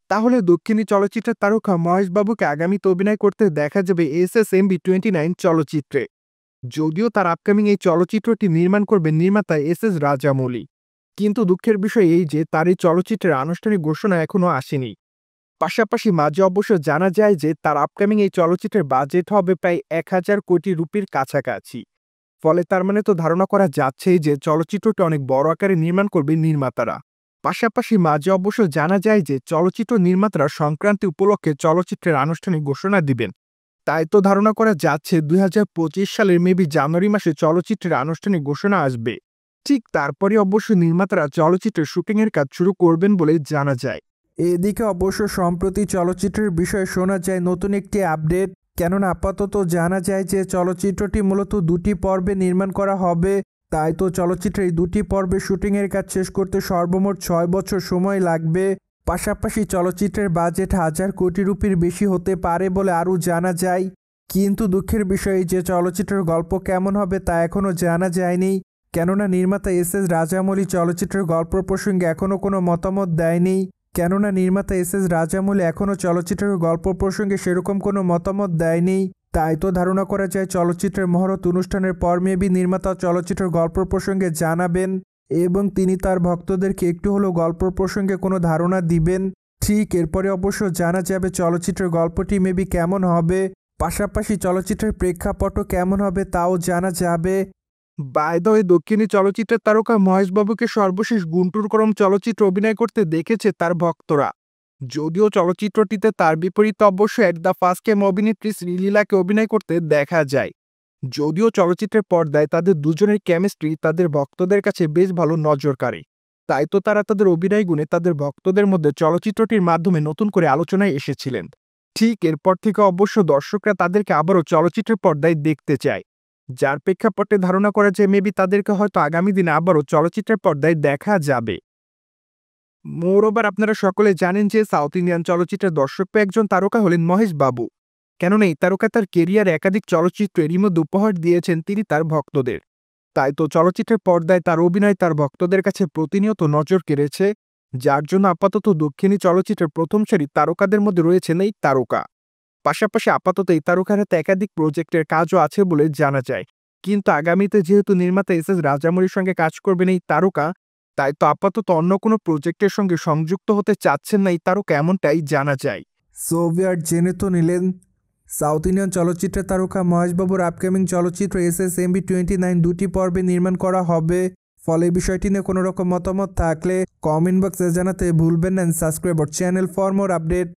তাহলে দক্ষিণী চলচ্চিত্রের তারকা মহেশবাবুকে আগামীতে অভিনয় করতে দেখা যাবে SSMB29 চলচ্চিত্রে। যদিও তার আপকামিং এই চলচ্চিত্রটি নির্মাণ করবে নির্মাতা SS রাজামৌলি। কিন্তু দুঃখের বিষয় এই যে তার এই চলচ্চিত্রের আনুষ্ঠানিক ঘোষণা এখনও আসেনি। পাশাপাশি মাঝে অবশ্য জানা যায় যে তার আপকামিং এই চলচ্চিত্রের বাজেট হবে প্রায় 1000 কোটি রুপির কাছাকাছি। ফলে তার মানে তো ধারণা করা যাচ্ছেই যে চলচ্চিত্রটি অনেক বড় আকারে নির্মাণ করবে নির্মাতারা। পাশাপাশি মাঝে অবশ্য জানা যায় যে চলচ্চিত্র নির্মাতারা সংক্রান্তি উপলক্ষে চলচ্চিত্রের আনুষ্ঠানিক ঘোষণা দিবেন। তাই তো ধারণা করা যাচ্ছে 2025 সালের মেবি জানুয়ারি মাসে চলচ্চিত্রের আনুষ্ঠানিক ঘোষণা আসবে। ঠিক তারপরে অবশ্য নির্মাতারা চলচ্চিত্রের শুটিংয়ের কাজ শুরু করবেন বলে জানা যায়। এদিকে অবশ্য সম্প্রতি চলচ্চিত্রের বিষয়ে শোনা যায় নতুন একটি আপডেট, কেননা আপাতত জানা যায় যে চলচ্চিত্রটি মূলত 2টি পর্বে নির্মাণ করা হবে। তাই তো চলচ্চিত্রের 2টি পর্বে শুটিংয়ের কাজ শেষ করতে সর্বমোট 6 বছর সময় লাগবে। পাশাপাশি চলচ্চিত্রের বাজেট 1000 কোটি রুপির বেশি হতে পারে বলে আরও জানা যায়। কিন্তু দুঃখের বিষয় যে চলচ্চিত্রের গল্প কেমন হবে তা এখনও জানা যায়নি, কেননা নির্মাতা SS রাজামৌলি চলচ্চিত্রের গল্প প্রসঙ্গে এখনও কোনো মতামত দেয়নি। চলচ্চিত্রের গল্প প্রসঙ্গে সেরকম কোনো মতামত দেয়নি। তাই তো ধারণা করা যায় চলচ্চিত্রের মহরত অনুষ্ঠানের পর মেবি নির্মাতা চলচ্চিত্রের গল্প প্রসঙ্গে জানাবেন এবং তিনি তার ভক্তদেরকে একটু হলেও গল্প প্রসঙ্গে কোনো ধারণা দিবেন। ঠিক এরপরে অবশ্য জানা যাবে চলচ্চিত্রের গল্পটি মেবি কেমন হবে, পাশাপাশি চলচ্চিত্রের প্রেক্ষাপটও কেমন হবে তাও জানা যাবে। বাই দ্য ওয়ে, দক্ষিণী চলচ্চিত্রের তারকা মহেশবাবুকে সর্বশেষ গুন্টুর করম চলচ্চিত্রে অভিনয় করতে দেখেছে তার ভক্তরা। যদিও চলচ্চিত্রটিতে তার বিপরীতে অবশ্য এট দ্য ফার্স্ট টাইম অভিনেত্রী শ্রীলীলাকে অভিনয় করতে দেখা যায়। যদিও চলচ্চিত্রের পর্দায় তাদের দুজনের কেমিস্ট্রি তাদের ভক্তদের কাছে বেশ ভালো নজর কাড়ে। তাই তো তারা তাদের অভিনয় গুণে তাদের ভক্তদের মধ্যে চলচ্চিত্রটির মাধ্যমে নতুন করে আলোচনায় এসেছিলেন। ঠিক এরপর থেকে অবশ্য দর্শকরা তাদেরকে আবারও চলচ্চিত্রের পর্দায় দেখতে চায়, যার প্রেক্ষাপটে ধারণা করা যায় মেবি তাদেরকে হয়তো আগামী দিনে আবারও চলচ্চিত্রের পর্দায় দেখা যাবে। মোরওভার, আপনারা সকলে জানেন যে সাউথ ইন্ডিয়ান চলচ্চিত্রের দর্শকপ্রিয় একজন তারকা হলেন মহেশ বাবু। কেননা এই তারকা তার কেরিয়ারে একাধিক চলচ্চিত্র এরই মধ্যে উপহার দিয়েছেন তিনি তার ভক্তদের। তাই তো চলচ্চিত্রের পর্দায় তার অভিনয় তার ভক্তদের কাছে প্রতিনিয়ত নজর কেড়েছে, যার জন্য আপাতত দক্ষিণী চলচ্চিত্রের প্রথম সারির তারকাদের মধ্যে রয়েছেন এই তারকা। পাশাপাশি আপাতত এই তারকার হাতে একাধিক প্রজেক্টের কাজও আছে বলে জানা যায়। কিন্তু আগামীতে যেহেতু নির্মাতা SS রাজামৌলির সঙ্গে কাজ করবেন এই তারকা, তাই তো আপাতত অন্য কোনো প্রজেক্টের সঙ্গে সংযুক্ত হতে চাচ্ছেন না এই তারকা, এমনটাই জানা যায়। সোভিয়ার জেনে তো নিলেন সাউথ ইন্ডিয়ান চলচ্চিত্রের তারকা মহেশবাবুর আপকামিং চলচ্চিত্র SSMB29 2টি পর্বে নির্মাণ করা হবে। ফলে বিষয়টি নিয়ে কোনো রকম মতামত থাকলে কমেন্ট বক্সে জানাতে ভুলবেন না। Subscribe our channel for more update.